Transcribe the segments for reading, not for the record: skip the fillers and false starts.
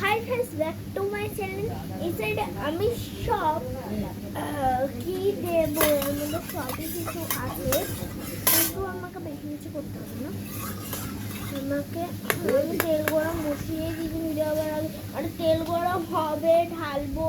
Hi friends, back to my channel. এই সাইডে আমি সব কি দেবো, এর মধ্যে সবই কিছু আছে, কিন্তু আমাকে বেশি কিছু করতে হবে না। আমি তেল গরম বসিয়ে দিয়েছি ভিডিও আবার আগে, আর তেল গরম হবে ঢালবো,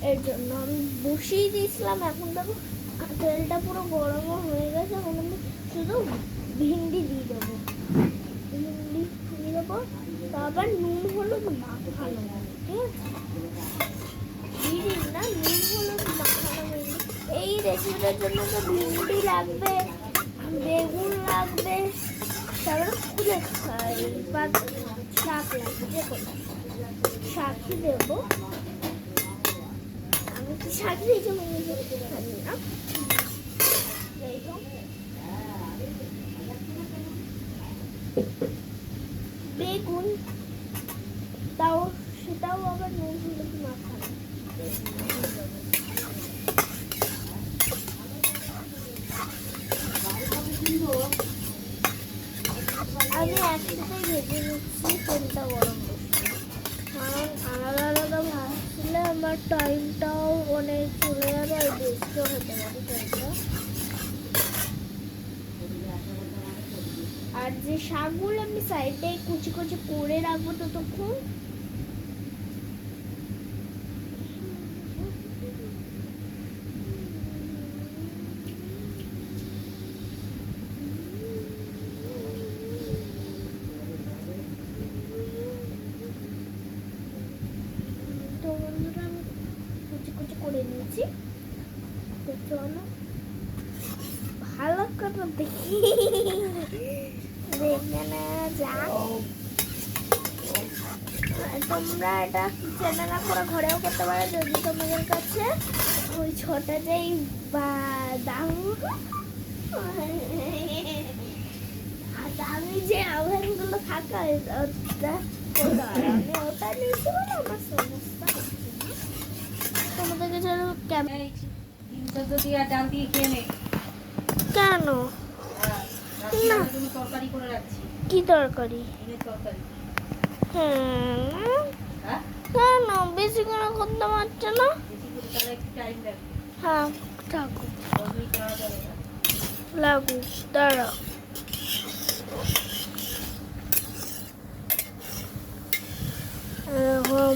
এর জন্য আমি বসিয়ে দিয়েছিলাম। এখন দেখো তেলটা পুরো গরমও হয়ে গেছে। এখন আমি শুধু ভিন্ডি দিয়ে দেবো, ভিন্ডি দিয়ে দেবো, তারপর নুন হলুদ মাখানো, ঠিক আছে? ভিন্ডি না, নুন হলুদ মাখানো ভিন্ডি। এই রেসিপিটার জন্য তো ভিন্ডি লাগবে, বেগুন লাগবে, তারপরে খুলে শাক লাগবে, যে কোনো শাকই দেবো। আমি কি শাক দিয়েছি জানি না। বেগুন, তাও সেটাও আবার নুন হলুদ মাখানো। আমি একসাথে ভেজে নিচ্ছি, তেলটা গরম করছি, কারণ আলাদা আলাদা ভাজলে আমার টাইমটাও অনেক চলে যাবে আর বেস্টও হতে পারে তেলটা। আর যে শাকগুলো আমি সাইডে কুচি কুচি করে রাখবো ততক্ষণ, তো বন্ধুরা আমি কুচি কুচি করে নিয়েছি। তো চলো ভালো করে দেখি, দেখে না যাক। তোমরা এটা কিচেনে না করে ঘরেও করতে পারো, যদি তোমাদের কাছে ওই ছোট যেই দাম দামি যে ওভেনগুলো থাকে আমি ওটা নিয়েছি বলে আমার সমস্যা হচ্ছে না। তোমাদের কাছে কেমন কেন না কি তরকারি? কেন বেশি করে করতে পারছে না? হ্যাঁ থাকুক, লাগুক, দাঁড়াও।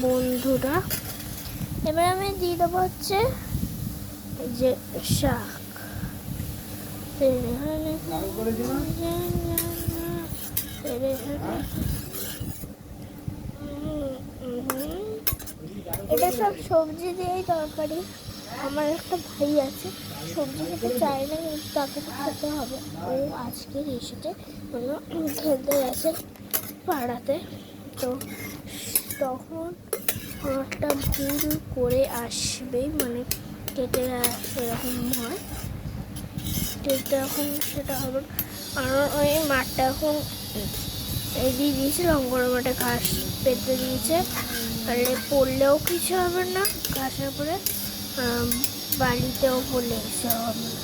বন্ধুরা এবার আমি দিয়ে দেবো হচ্ছে যে শাক। এটা সব সবজি দিয়েই তরকারি। আমার একটা ভাই আছে, সবজি খেতে চায় না, কিন্তু তাকে তো খেতে হবে। ও আজকে এসেছে, খেলতে গেছে পাড়াতে, তো তখন একটা ভুল করে আসবে, মানে কেটে সেরকম হয়, কেটে এখন সেটা হবে। আর ওই মাঠটা এখন দিয়ে দিয়েছে, লঙ্গর মাঠে ঘাস পেতে দিয়েছে, আর পড়লেও কিছু হবে না, ঘাসের পরে বাড়িতেও পড়লে কিছু হবে না।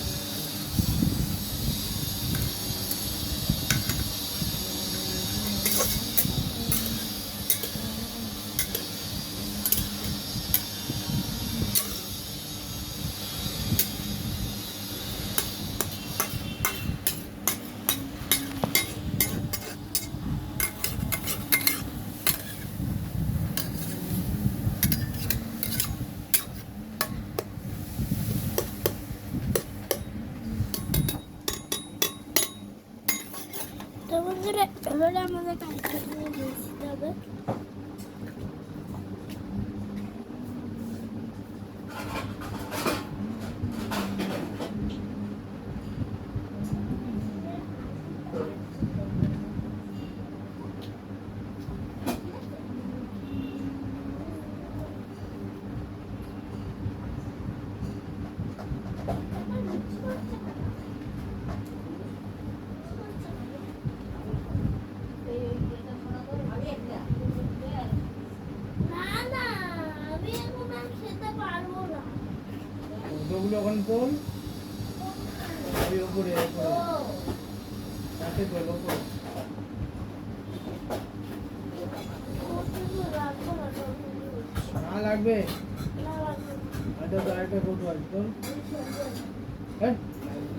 তো বন্ধুরা এবারে আমাদের কাজটা নিয়ে বুঝতে হবে। ওগুলো ওখানে তোল, ওই উপরে তাকে তোল উপরে। লাগবে না লাগবে না। এটা তো আরেকটা কৌটো আছে তো হ্যাঁ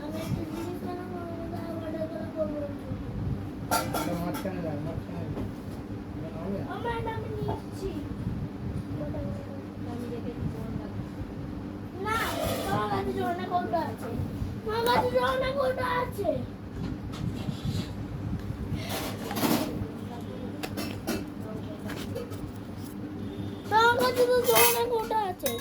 আমি একটা জিনিস কেন করবো না, অর্ডার করে করবো না। এটা মাঝখানে রাখ মাঝখানে রাখ। এটা হবে আমার এটা আমি নিচ্ছি। না, তোমার কাছে জোড়া কোনটা আছে? আমার কাছে জোড়া কোনটা আছে? তোমার কাছে তো জোড়া কোনটা আছে?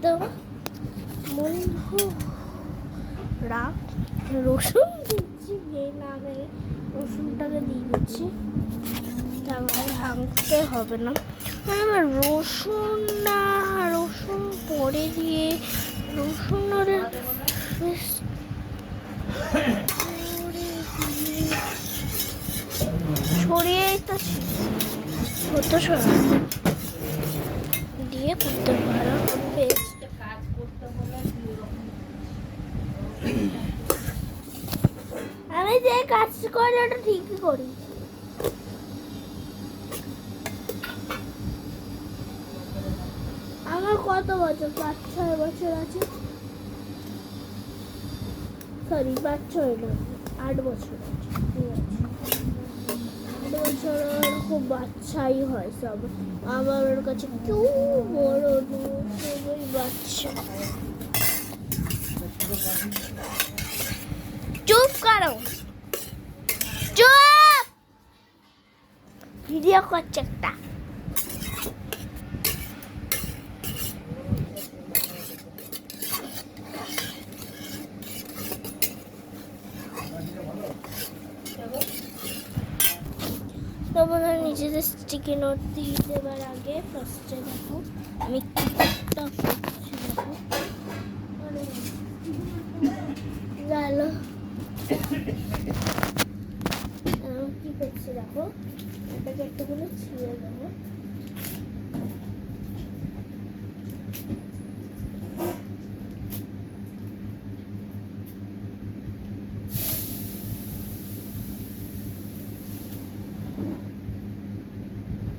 তো বন্ধুরা রসুন দিচ্ছি, যে নামে রসুনটাকে দিয়ে দিচ্ছি, তারপরে ভাঙতে হবে না। আমার রসুন না, রসুন পরে দিয়ে রসুন ছড়িয়েই তো হতো দিয়ে করতে পারো বেশ। আমি যে কাজ করি ওটা ঠিকই করি। আমার কত বছর, 5-6 বছর আছে। সরি 5-6 না, 8 বছর আছে। ঠিক আছে, 8 বছর খুব বাচ্চাই হয় সব। আমার ওর কাছে কেউ বড় নেই, সবাই বাচ্চা। চুপ করো, চুপ। ভিডিও করছে একটা। তোমাদের নিজেদের স্টিকি নোট দিয়ে দেওয়ার আগে ফার্স্টে দেখো আমি একটা করছি। দেখো গেল কি করছি, দেখো এটাকে একটু করে ছিঁড়ে দেবো।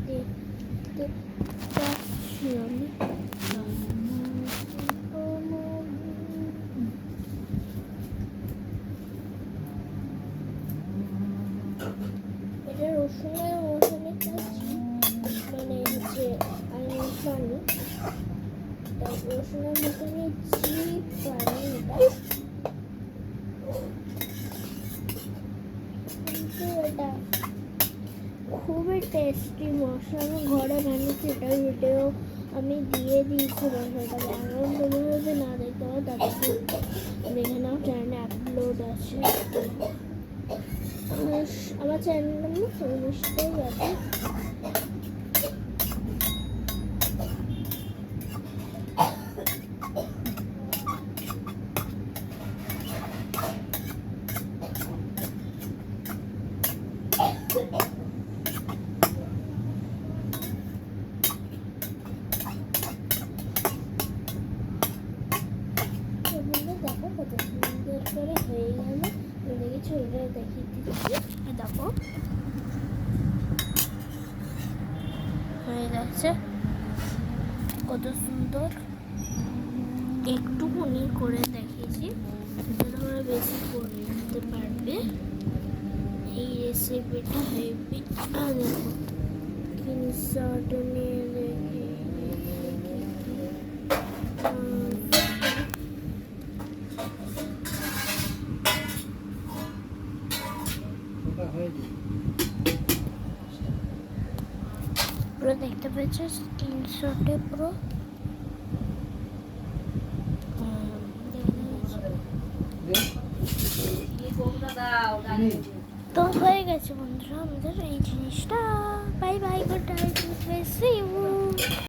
দেখতে পাচ্ছি আমি। এটা রসুনের মশানি খাচ্ছি, মানে হচ্ছে আমি জানি রসুনের মশানি চিপ পানি এটা, কিন্তু এটা খুবই টেস্টি মশলা। আমি ঘরে বানিয়েছি, এটার ভিডিও আমি দিয়ে দিয়েছি মশলাটা। এখন তুমি যদি না দেখতে পাও তাকে দেখে নাও, চ্যানেলে আপলোড আছে। আমার চ্যানেলের নাম নিশ্চয়ই আছে। দেখো কত সুন্দর করে হয়ে গেল। দেখেছি ওটা দেখিয়ে দিচ্ছি, দেখো হয়ে গেছে কত সুন্দর। একটুখানি করে দেখিয়েছি, তোমরা বেশি করে নিতে পারবে। এই রেসিপিটা হেভি। দেখো স্ক্রিনশট নিয়ে রেখে পুরো দেখতে পেয়েছো স্ক্রিনশটে পুরো তো হয়ে গেছে বন্ধুরা আমাদের এই জিনিসটা। Bye bye, good night, see you.